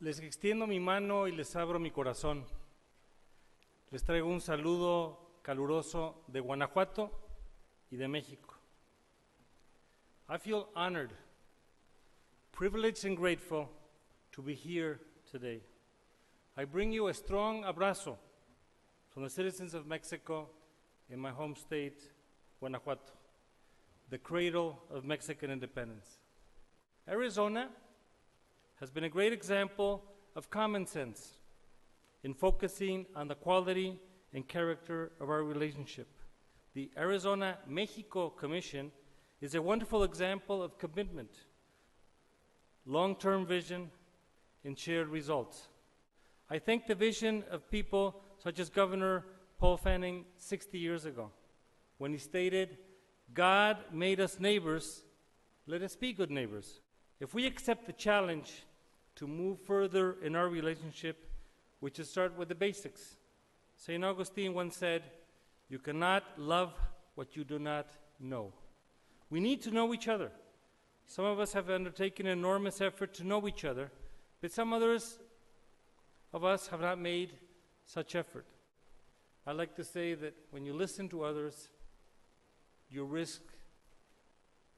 Les extiendo mi mano y les abro mi corazón. Les traigo un saludo caluroso de Guanajuato y de México. I feel honored, privileged and grateful to be here today. I bring you a strong abrazo from the citizens of Mexico in my home state, Guanajuato, the cradle of Mexican independence. Arizona has been a great example of common sense in focusing on the quality and character of our relationship. The Arizona-Mexico Commission is a wonderful example of commitment, long-term vision, and shared results. I thank the vision of people such as Governor Paul Fanning 60 years ago, when he stated, "God made us neighbors, let us be good neighbors." If we accept the challenge to move further in our relationship, we should start with the basics. St. Augustine once said, "You cannot love what you do not know." We need to know each other. Some of us have undertaken an enormous effort to know each other, but some others of us have not made such effort. I like to say that when you listen to others, you risk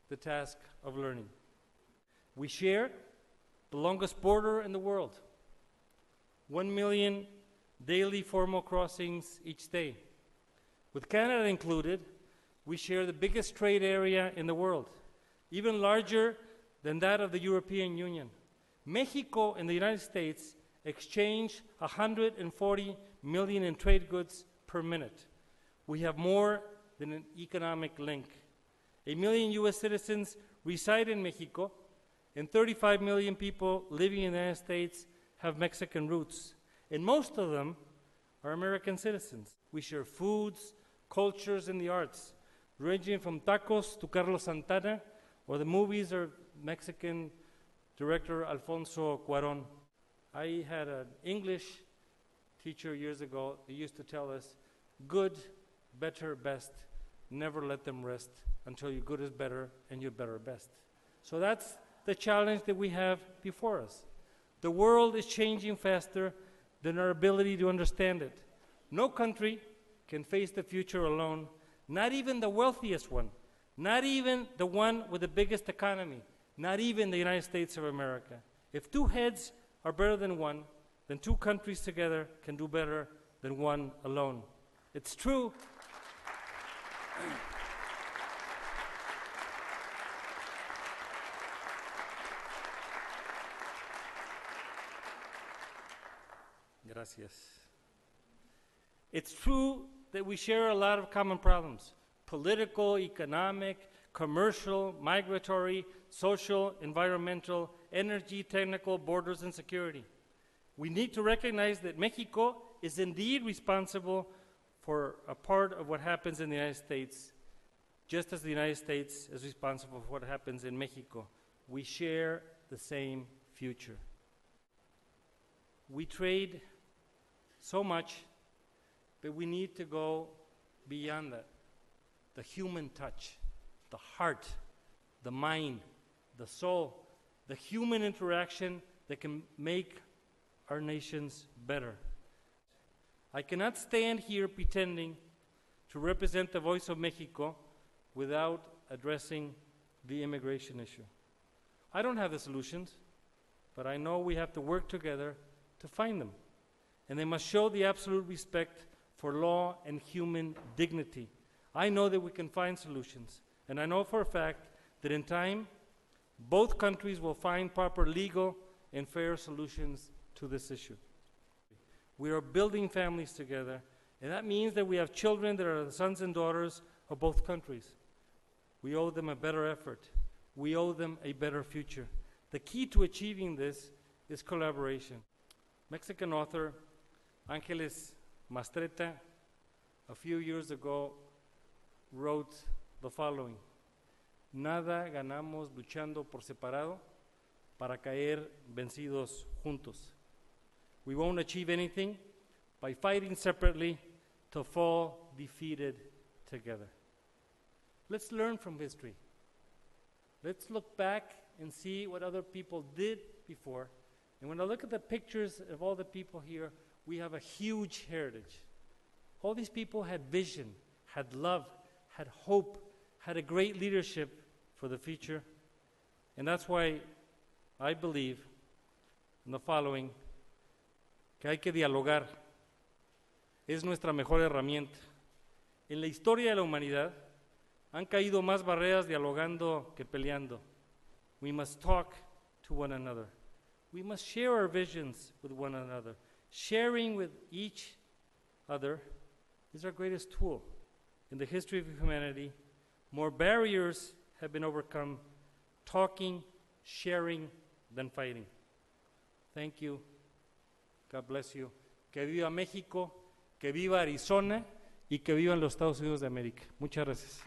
the task of learning. We share the longest border in the world, 1 million daily formal crossings each day. With Canada included, we share the biggest trade area in the world, even larger than that of the European Union. Mexico and the United States exchange 140 million in trade goods per minute. We have more than an economic link. 1 million US citizens reside in Mexico, and 35 million people living in the United States have Mexican roots, and most of them are American citizens. We share foods, cultures, and the arts, ranging from tacos to Carlos Santana, or the movies of Mexican director Alfonso Cuarón. I had an English teacher years ago who used to tell us, good, better, best, never let them rest until your good is better and your better best. So that's the challenge that we have before us. The world is changing faster than our ability to understand it. No country can face the future alone, not even the wealthiest one, not even the one with the biggest economy, not even the United States of America. If two heads are better than one, then two countries together can do better than one alone. It's true. Gracias. It's true that we share a lot of common problems: political, economic, commercial, migratory, social, environmental, energy, technical, borders, and security. We need to recognize that Mexico is indeed responsible for a part of what happens in the United States, just as the United States is responsible for what happens in Mexico. We share the same future. We trade so much, but we need to go beyond that. The human touch, the heart, the mind, the soul, the human interaction that can make our nations better. I cannot stand here pretending to represent the voice of Mexico without addressing the immigration issue. I don't have the solutions, but I know we have to work together to find them. And they must show the absolute respect for law and human dignity. I know that we can find solutions, and I know for a fact that in time, both countries will find proper legal and fair solutions to this issue. We are building families together, and that means that we have children that are the sons and daughters of both countries. We owe them a better effort. We owe them a better future. The key to achieving this is collaboration. Mexican author Ángeles Mastretta, a few years ago, wrote the following: "Nada ganamos luchando por separado para caer vencidos juntos." We won't achieve anything by fighting separately to fall defeated together. Let's learn from history. Let's look back and see what other people did before And when I look at the pictures of all the people here, we have a huge heritage. All these people had vision, had love, had hope, had a great leadership for the future. And that's why I believe in the following, que hay que dialogar. Es nuestra mejor herramienta. En la historia de la humanidad han caído más barreras dialogando que peleando. We must talk to one another. We must share our visions with one another. Sharing with each other is our greatest tool. In the history of humanity, more barriers have been overcome talking, sharing, than fighting. Thank you. God bless you. Que viva México, que viva Arizona y que vivan los Estados Unidos de América. Muchas gracias.